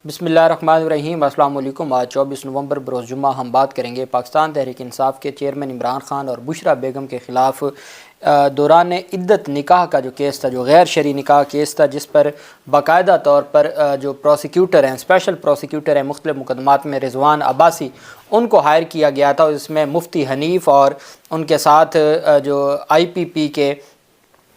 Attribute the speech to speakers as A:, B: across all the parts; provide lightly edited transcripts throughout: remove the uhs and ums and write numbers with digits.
A: بسم اللہ الرحمن الرحیم۔ السلام علیکم۔ آج 24 نومبر بروز جمعہ ہم بات کریں گے پاکستان تحریک انصاف کے چیئرمین عمران خان اور بشرا بیگم کے خلاف دوران عدت نکاح کا جو کیس تھا، جو غیر شرعی نکاح کیس تھا، جس پر باقاعدہ طور پر جو پروسیکیوٹر ہیں، اسپیشل پروسیکیوٹر ہیں مختلف مقدمات میں، رضوان عباسی، ان کو ہائر کیا گیا تھا۔ اس میں مفتی حنیف اور ان کے ساتھ جو آئی پی پی کے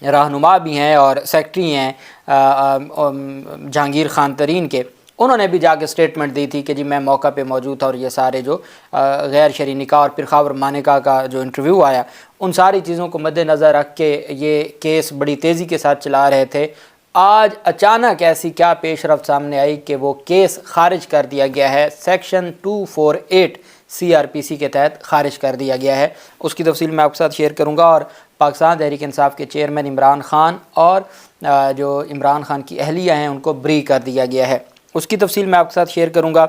A: رہنما بھی ہیں اور سیکٹری ہیں جہانگیر خان ترین کے، انہوں نے بھی جا کے سٹیٹمنٹ دی تھی کہ جی میں موقع پہ موجود تھا اور یہ سارے جو غیر شرعی نکاح اور پھر خاور مانیکا کا جو انٹرویو آیا، ان ساری چیزوں کو مد نظر رکھ کے یہ کیس بڑی تیزی کے ساتھ چلا رہے تھے۔ آج اچانک ایسی کیا پیش رفت سامنے آئی کہ وہ کیس خارج کر دیا گیا ہے، سیکشن 248 CRPC کے تحت خارج کر دیا گیا ہے۔ اس کی تفصیل میں آپ کے ساتھ شیئر کروں گا، اور پاکستان تحریک انصاف کے چیئرمین عمران خان اور جو عمران خان کی اہلیہ ہیں ان کو بری کر دیا گیا ہے، اس کی تفصیل میں آپ کے ساتھ شیئر کروں گا۔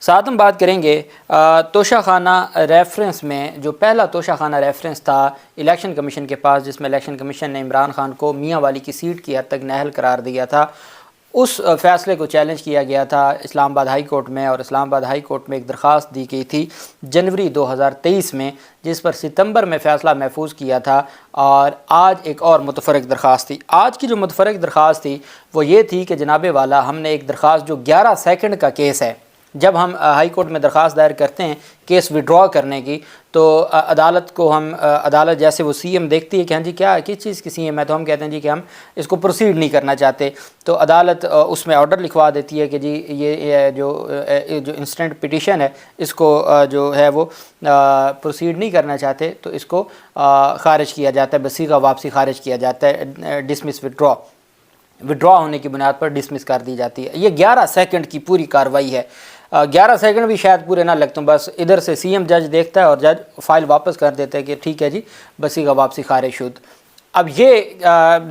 A: ساتھ ہم بات کریں گے توشہ خانہ ریفرنس میں، جو پہلا توشہ خانہ ریفرنس تھا الیکشن کمیشن کے پاس، جس میں الیکشن کمیشن نے عمران خان کو میاں والی کی سیٹ کی حد تک نااہل قرار دیا تھا، اس فیصلے کو چیلنج کیا گیا تھا اسلام آباد ہائی کورٹ میں، اور اسلام آباد ہائی کورٹ میں ایک درخواست دی گئی تھی جنوری 2023 میں، جس پر ستمبر میں فیصلہ محفوظ کیا تھا، اور آج ایک اور متفرق درخواست تھی۔ آج کی جو متفرق درخواست تھی وہ یہ تھی کہ جناب والا، ہم نے ایک درخواست جو 11 سیکنڈ کا کیس ہے، جب ہم ہائی کورٹ میں درخواست دائر کرتے ہیں کیس وڈرا کرنے کی، تو عدالت کو عدالت جیسے وہ سی ایم دیکھتی ہے کہ ہاں جی کیا کس چیز کی سی ایم ہے، تو ہم کہتے ہیں جی کہ ہم اس کو پروسیڈ نہیں کرنا چاہتے، تو عدالت اس میں آرڈر لکھوا دیتی ہے کہ جی یہ جو انسٹنٹ پٹیشن ہے، اس کو جو ہے وہ پروسیڈ نہیں کرنا چاہتے، تو اس کو خارج کیا جاتا ہے، بصیغہ واپسی خارج کیا جاتا ہے، ڈسمس وڈرا ہونے کی بنیاد پر ڈسمس کر دی جاتی ہے۔ یہ 11 سیکنڈ کی پوری کارروائی ہے، 11 سیکنڈ بھی شاید پورے نہ لگتے، بس ادھر سے سی ایم جج دیکھتا ہے اور جج فائل واپس کر دیتا ہے کہ ٹھیک ہے جی بصیغہ واپسی خارج شد۔ اب یہ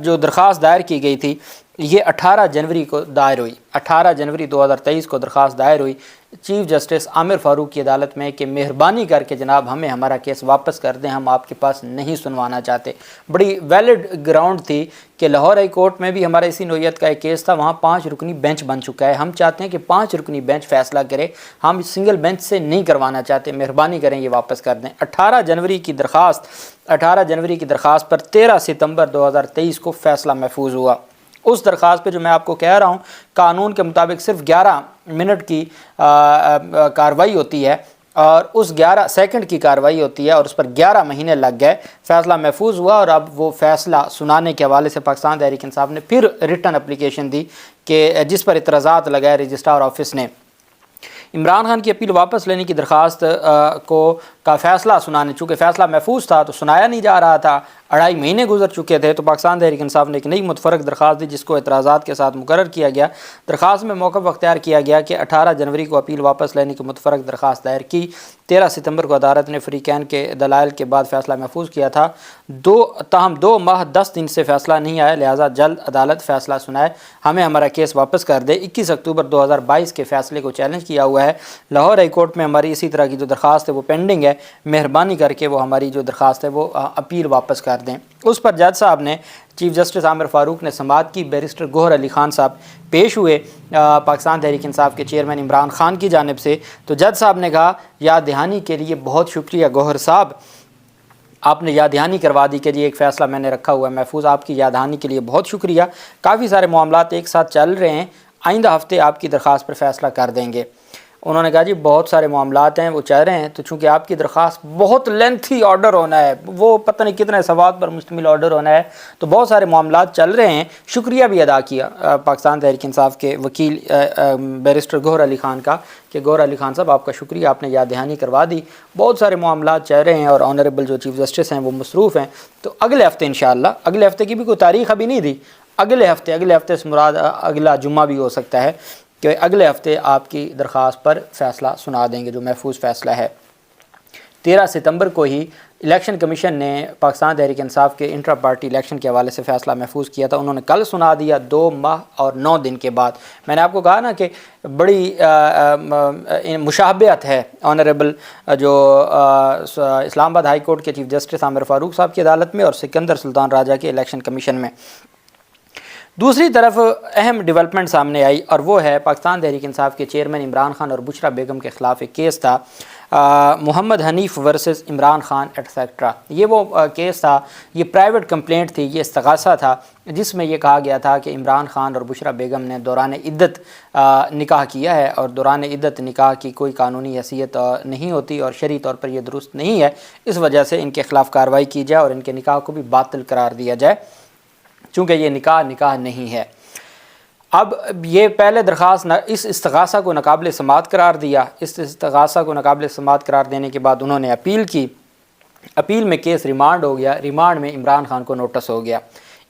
A: جو درخواست دائر کی گئی تھی یہ 18 جنوری کو دائر ہوئی، 18 جنوری 2023 کو درخواست دائر ہوئی چیف جسٹس عامر فاروق کی عدالت میں کہ مہربانی کر کے جناب ہمیں ہمارا کیس واپس کر دیں، ہم آپ کے پاس نہیں سنوانا چاہتے۔ بڑی ویلڈ گراؤنڈ تھی کہ لاہور ہائی کورٹ میں بھی ہمارا اسی نوعیت کا ایک کیس تھا، وہاں 5 رکنی بینچ بن چکا ہے، ہم چاہتے ہیں کہ 5 رکنی بینچ فیصلہ کرے، ہم سنگل بینچ سے نہیں کروانا چاہتے، مہربانی کریں یہ واپس کر دیں۔ 18 جنوری کی درخواست پر 13 ستمبر 2023 کو فیصلہ محفوظ ہوا۔ اس درخواست پہ جو میں آپ کو کہہ رہا ہوں، قانون کے مطابق صرف 11 منٹ کی کارروائی ہوتی ہے، اور اس 11 سیکنڈ کی کارروائی ہوتی ہے، اور اس پر 11 مہینے لگ گئے، فیصلہ محفوظ ہوا، اور اب وہ فیصلہ سنانے کے حوالے سے پاکستان تحریک انصاف نے پھر ریٹن اپلیکیشن دی کہ جس پر اعتراضات لگائے رجسٹرار آفس نے۔ عمران خان کی اپیل واپس لینے کی درخواست کا فیصلہ سنانے، چونکہ فیصلہ محفوظ تھا تو سنایا نہیں جا رہا تھا، 2.5 مہینے گزر چکے تھے، تو پاکستان تحریک انصاف نے ایک نئی متفرق درخواست دی جس کو اعتراضات کے ساتھ مقرر کیا گیا۔ درخواست میں موقف اختیار کیا گیا کہ 18 جنوری کو اپیل واپس لینے کی متفرق درخواست دائر کی، 13 ستمبر کو عدالت نے فریقین کے دلائل کے بعد فیصلہ محفوظ کیا تھا، تاہم 2 ماہ 10 دن سے فیصلہ نہیں آیا، لہٰذا جلد عدالت فیصلہ سنائے، ہمیں ہمارا کیس واپس کر دے۔ 21 اکتوبر 2022 کے فیصلے کو چیلنج کیا ہوا ہے، لاہور ہائی کورٹ میں ہماری اسی طرح کی جو درخواست ہے وہ پینڈنگ ہے، مہربانی کر کے وہ ہماری جو درخواست ہے وہ اپیل واپس کر دیں۔ اس پر جج صاحب نے، چیف جسٹس عامر فاروق نے سماعت کی، بیرسٹر گوہر علی خان صاحب پیش ہوئے پاکستان تحریک انصاف کے چیئرمین عمران خان کی جانب سے، تو جج صاحب نے کہا یاد دہانی کے لیے بہت شکریہ گوہر صاحب، آپ نے یاد دہانی کروا دی کہ جی ایک فیصلہ میں نے رکھا ہوا ہے محفوظ، آپ کی یاد دہانی کے لیے بہت شکریہ، کافی سارے معاملات ایک ساتھ چل رہے ہیں، آئندہ ہفتے آپ کی درخواست پر فیصلہ کر دیں گے۔ انہوں نے کہا جی بہت سارے معاملات ہیں وہ چل رہے ہیں، تو چونکہ آپ کی درخواست بہت لینتھی آرڈر ہونا ہے، وہ پتہ نہیں کتنے صفحات پر مشتمل آرڈر ہونا ہے، تو بہت سارے معاملات چل رہے ہیں، شکریہ بھی ادا کیا پاکستان تحریک انصاف کے وکیل بیرسٹر گوہر علی خان کا کہ گوہر علی خان صاحب آپ کا شکریہ، آپ نے یاد دہانی کروا دی، بہت سارے معاملات چل رہے ہیں اور آنریبل جو چیف جسٹس ہیں وہ مصروف ہیں، تو اگلے ہفتے انشاءاللہ، اگلے ہفتے کی بھی کوئی تاریخ ابھی نہیں دی، اگلے ہفتے سے مراد اگلا جمعہ بھی ہو سکتا ہے کہ اگلے ہفتے آپ کی درخواست پر فیصلہ سنا دیں گے جو محفوظ فیصلہ ہے۔ 13 ستمبر کو ہی الیکشن کمیشن نے پاکستان تحریک انصاف کے انٹرا پارٹی الیکشن کے حوالے سے فیصلہ محفوظ کیا تھا، انہوں نے کل سنا دیا 2 ماہ اور 9 دن کے بعد۔ میں نے آپ کو کہا نا کہ بڑی مشابہت ہے آنریبل جو اسلام آباد ہائی کورٹ کے چیف جسٹس عامر فاروق صاحب کی عدالت میں اور سکندر سلطان راجہ کے الیکشن کمیشن میں۔ دوسری طرف اہم ڈیولپمنٹ سامنے آئی اور وہ ہے پاکستان تحریک انصاف کے چیئرمین عمران خان اور بشرا بیگم کے خلاف ایک کیس تھا، محمد حنیف ورسز عمران خان ایٹسیکٹرا۔ یہ وہ کیس تھا، یہ پرائیویٹ کمپلینٹ تھی، یہ استغاثہ تھا جس میں یہ کہا گیا تھا کہ عمران خان اور بشرا بیگم نے دوران عدت نکاح کیا ہے اور دوران عدت نکاح کی کوئی قانونی حیثیت نہیں ہوتی اور شرعی طور پر یہ درست نہیں ہے، اس وجہ سے ان کے خلاف کارروائی کی جائے اور ان کے نکاح کو بھی باطل قرار دیا جائے چونکہ یہ نکاح نہیں ہے۔ اب یہ پہلے درخواست اس استغاثہ کو ناقابل سماعت قرار دیا، اس استغاثہ کو ناقابل سماعت قرار دینے کے بعد انہوں نے اپیل کی، اپیل میں کیس ریمانڈ ہو گیا، ریمانڈ میں عمران خان کو نوٹس ہو گیا۔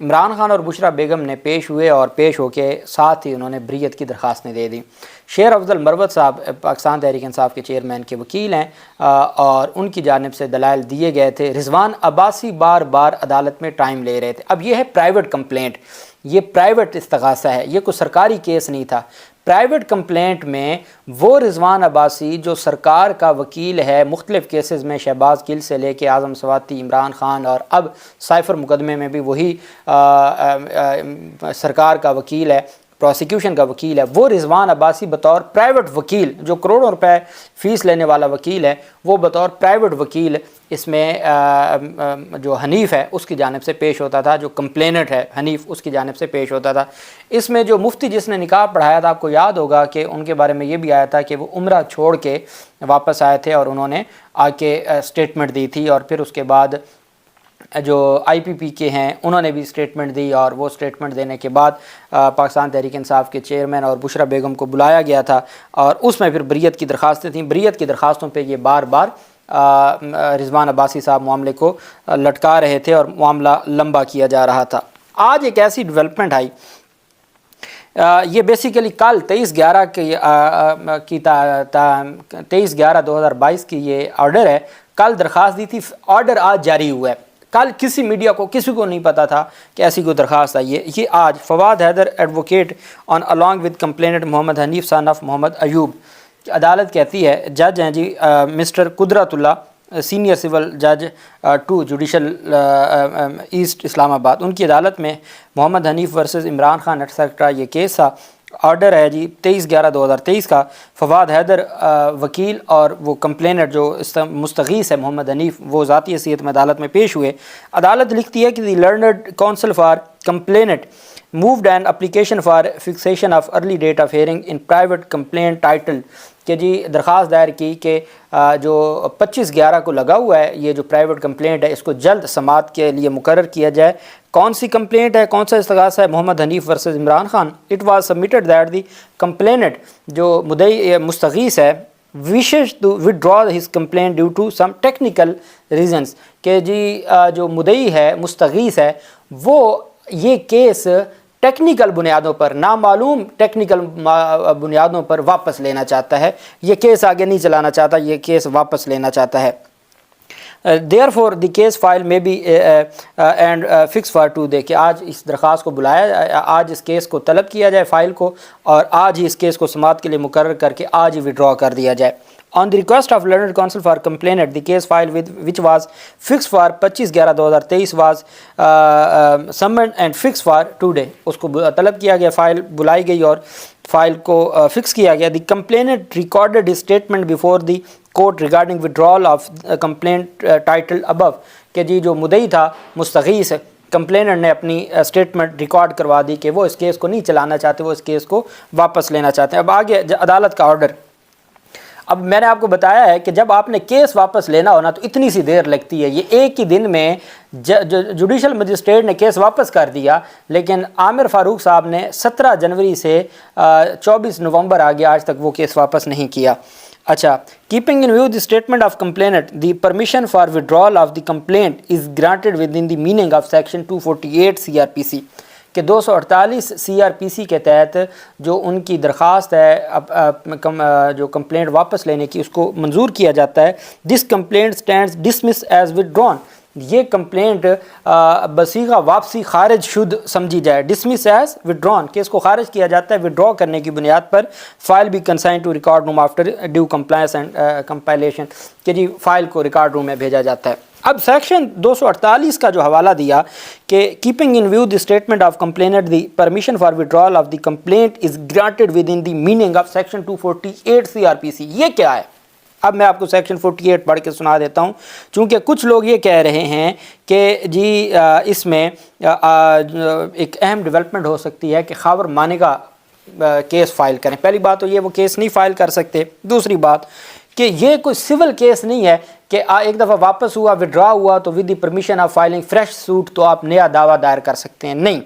A: عمران خان اور بشرا بیگم نے پیش ہوئے اور پیش ہو کے ساتھ ہی انہوں نے بریت کی درخواستیں دے دیں۔ شیر افضل مروت صاحب پاکستان تحریک انصاف کے چیئرمین کے وکیل ہیں اور ان کی جانب سے دلائل دیے گئے تھے۔ رضوان عباسی بار بار عدالت میں ٹائم لے رہے تھے۔ اب یہ ہے پرائیویٹ کمپلینٹ، یہ پرائیویٹ استغاثہ ہے، یہ کوئی سرکاری کیس نہیں تھا۔ پرائیویٹ کمپلینٹ میں وہ رضوان عباسی جو سرکار کا وکیل ہے مختلف کیسز میں، شہباز گل سے لے کے اعظم سواتی، عمران خان اور اب سائفر مقدمے میں بھی وہی سرکار کا وکیل ہے، پروسیکیوشن کا وکیل ہے، وہ رضوان عباسی بطور پرائیویٹ وکیل جو کروڑوں روپے فیس لینے والا وکیل ہے، وہ بطور پرائیویٹ وکیل اس میں جو حنیف ہے اس کی جانب سے پیش ہوتا تھا، جو کمپلینٹ ہے حنیف اس کی جانب سے پیش ہوتا تھا۔ اس میں جو مفتی جس نے نکاح پڑھایا تھا، آپ کو یاد ہوگا کہ ان کے بارے میں یہ بھی آیا تھا کہ وہ عمرہ چھوڑ کے واپس آئے تھے اور انہوں نے آ کے اسٹیٹمنٹ دی تھی اور پھر اس کے بعد جو آئی پی پی کے ہیں انہوں نے بھی اسٹیٹمنٹ دی اور وہ اسٹیٹمنٹ دینے کے بعد پاکستان تحریک انصاف کے چیئرمین اور بشرا بیگم کو بلایا گیا تھا اور اس میں پھر بریت کی درخواستیں تھیں۔ بریت کی درخواستوں پہ یہ بار بار رضوان عباسی صاحب معاملے کو لٹکا رہے تھے اور معاملہ لمبا کیا جا رہا تھا۔ آج ایک ایسی ڈیولپمنٹ آئی، یہ بیسیکلی کل 23/11/2022 کی یہ آرڈر ہے، کل درخواست دی تھی، آرڈر آج جاری ہوا ہے۔ کل کسی میڈیا کو کسی کو نہیں پتا تھا کہ ایسی کوئی درخواست آئی ہے، یہ آج Fawad Haider advocate on along with complainant Muhammad Hanif son of Muhammad Ayub, عدالت کہتی ہے، جج ہیں جی مسٹر قدرت اللہ، سینئر سول جج 2 جوڈیشل ایسٹ اسلام آباد، ان کی عدالت میں محمد حنیف ورسز عمران خان ایٹسیکٹرا یہ کیس تھا، آرڈر ہے جی 23/11/2023 کا۔ فواد حیدر وکیل اور وہ کمپلینٹ جو مستغیث ہے محمد حنیف، وہ ذاتی حیثیت میں عدالت میں پیش ہوئے۔ عدالت لکھتی ہے کہ the learned counsel for complaint moved an application for fixation of early date of hearing in private complaint title، کہ جی درخواست دائر کی کہ جو 25/11 کو لگا ہوا ہے یہ جو پرائیویٹ کمپلینٹ ہے اس کو جلد سماعت کے لیے مقرر کیا جائے۔ کون سی کمپلینٹ ہے، کون سا استغاثہ ہے؟ Muhammad Hanif versus Imran Khan. It was submitted that the complaint, جو مدعی مستغیث ہے، wishes to withdraw his complaint due to some technical reasons، کہ جی جو مدعی ہے مستغیث ہے وہ یہ کیس ٹیکنیکل بنیادوں پر، نامعلوم ٹیکنیکل بنیادوں پر واپس لینا چاہتا ہے، یہ کیس آگے نہیں چلانا چاہتا، یہ کیس واپس لینا چاہتا ہے۔ therefore the case file may be and fixed for today، کہ آج اس درخواست کو بلایا، آج اس کیس کو طلب کیا جائے فائل کو اور آج ہی اس کیس کو سماعت کے لیے مقرر کر کے آج ہی وڈرا کر دیا جائے۔ On the request of learned counsel for complainant, the case file which was fixed for 25/11/2023 was summoned and fixed for today، اس کو طلب کیا گیا، فائل بلائی گئی اور فائل کو فکس کیا گیا۔ The complainant recorded his statement before the court regarding withdrawal of complaint title above، کہ جی جو مدعی تھا مستغیث، کمپلیننٹ نے اپنی اسٹیٹمنٹ ریکارڈ کروا دی کہ وہ اس کیس کو نہیں چلانا چاہتے، وہ اس کیس کو واپس لینا چاہتے ہیں۔ اب آگے عدالت کا آرڈر، اب میں نے آپ کو بتایا ہے کہ جب آپ نے کیس واپس لینا ہونا تو اتنی سی دیر لگتی ہے، یہ ایک ہی دن میں جوڈیشل مجسٹریٹ نے کیس واپس کر دیا، لیکن عامر فاروق صاحب نے 17 جنوری سے 24 نومبر آگے آج تک وہ کیس واپس نہیں کیا۔ اچھا، keeping in view the statement of complaint, the permission for withdrawal of the complaint is granted within the meaning of section 248 CRPC، کہ 248 CRPC کے تحت جو ان کی درخواست ہے جو کمپلینٹ واپس لینے کی، اس کو منظور کیا جاتا ہے۔ This complaint stands dismissed as withdrawn، یہ کمپلینٹ بصیغہ واپسی خارج شد سمجھی جائے. ڈسمس ایز وڈران، کیس کو خارج کیا جاتا ہے وڈرا کرنے کی بنیاد پر. فائل بھی consign to record room after due compliance and compilation, کہ جی فائل کو ریکارڈ روم میں بھیجا جاتا ہے. اب سیکشن 248 کا جو حوالہ دیا کہ keeping in view the statement of complaint the permission for withdrawal of the complaint is granted within the meaning of section 248 CRPC. یہ کیا ہے؟ اب میں آپ کو سیکشن 48 پڑھ کے سنا دیتا ہوں، چونکہ کچھ لوگ یہ کہہ رہے ہیں کہ جی اس میں ایک اہم ڈیولپمنٹ ہو سکتی ہے کہ خاور مانیگا کیس فائل کریں. پہلی بات تو یہ وہ کیس نہیں فائل کر سکتے. دوسری بات کہ یہ کوئی سول کیس نہیں ہے کہ ایک دفعہ واپس ہوا وڈرا ہوا تو with the permission of filing fresh suit تو آپ نیا دعویٰ دائر کر سکتے ہیں. نہیں،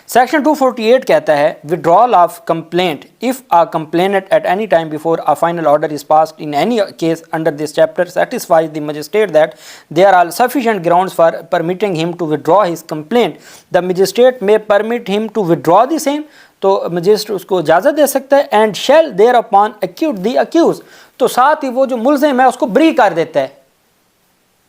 A: سیکشن 248 کہتا ہے withdrawal of complaint if a complainant at any time before a final order is passed in any case under this chapter satisfies the magistrate that there are sufficient grounds for permitting him to withdraw his complaint, the magistrate may permit him to withdraw the same. تو magistrate اس کو اجازت دے سکتا ہے. And shall there upon acquit the accused، تو ساتھ ہی وہ جو ملزم ہے اس کو بری کر دیتا ہے.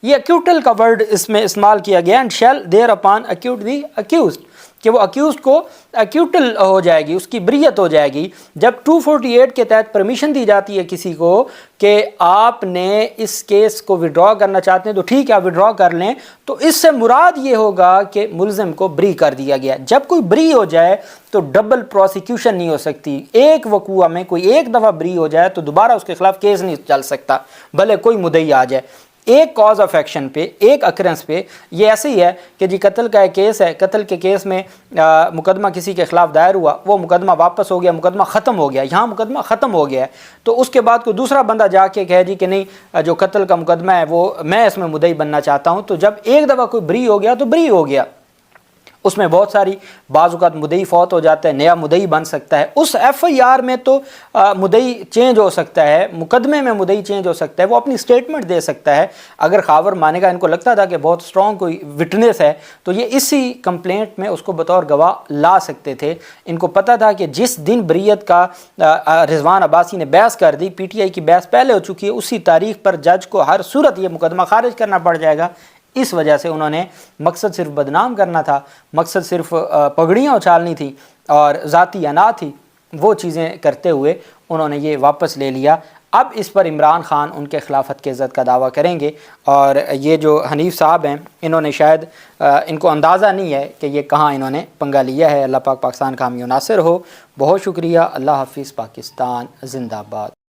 A: یہ acquittal کا ورڈ اس میں استعمال کیا گیا. And shall there upon acquit the accused، کہ وہ اکیوزڈ کو ایکیوٹل ہو جائے گی، اس کی بریت ہو جائے گی. جب 248 کے تحت پرمیشن دی جاتی ہے کسی کو کہ آپ نے اس کیس کو وڈرا کرنا چاہتے ہیں تو ٹھیک ہے آپ وڈرا کر لیں، تو اس سے مراد یہ ہوگا کہ ملزم کو بری کر دیا گیا. جب کوئی بری ہو جائے تو ڈبل پروسیکیوشن نہیں ہو سکتی. ایک وقوع میں کوئی ایک دفعہ بری ہو جائے تو دوبارہ اس کے خلاف کیس نہیں چل سکتا بھلے کوئی مدعی آ جائے. ایک کاز آف ایکشن پہ، ایک اکرنس پہ. یہ ایسے ہی ہے کہ جی قتل کا ایک کیس ہے، قتل کے کیس میں مقدمہ کسی کے خلاف دائر ہوا، وہ مقدمہ واپس ہو گیا، مقدمہ ختم ہو گیا. یہاں مقدمہ ختم ہو گیا ہے تو اس کے بعد کوئی دوسرا بندہ جا کے کہے جی کہ نہیں جو قتل کا مقدمہ ہے وہ میں اس میں مدعی بننا چاہتا ہوں، تو جب ایک دفعہ کوئی بری ہو گیا تو بری ہو گیا. اس میں بہت ساری بعض اوقات مدعی فوت ہو جاتا ہے، نیا مدعی بن سکتا ہے. اس FIR میں تو مدعی چینج ہو سکتا ہے، مقدمے میں مدعی چینج ہو سکتا ہے، وہ اپنی سٹیٹمنٹ دے سکتا ہے. اگر خاور مانے گا ان کو لگتا تھا کہ بہت سٹرونگ کوئی وٹنس ہے تو یہ اسی کمپلینٹ میں اس کو بطور گواہ لا سکتے تھے. ان کو پتہ تھا کہ جس دن بریت کا رضوان عباسی نے بحث کر دی، PTI کی بحث پہلے ہو چکی ہے، اسی تاریخ پر جج کو ہر صورت یہ مقدمہ خارج کرنا پڑ جائے گا. اس وجہ سے انہوں نے مقصد صرف بدنام کرنا تھا، مقصد صرف پگڑیاں اچھالنی تھی اور ذاتی انا تھی، وہ چیزیں کرتے ہوئے انہوں نے یہ واپس لے لیا. اب اس پر عمران خان ان کے خلافت کی عزت کا دعویٰ کریں گے. اور یہ جو حنیف صاحب ہیں انہوں نے شاید ان کو اندازہ نہیں ہے کہ یہ کہاں انہوں نے پنگا لیا ہے. اللہ پاک پاکستان کا حامی و ناصر ہو. بہت شکریہ. اللہ حافظ. پاکستان زندہ باد.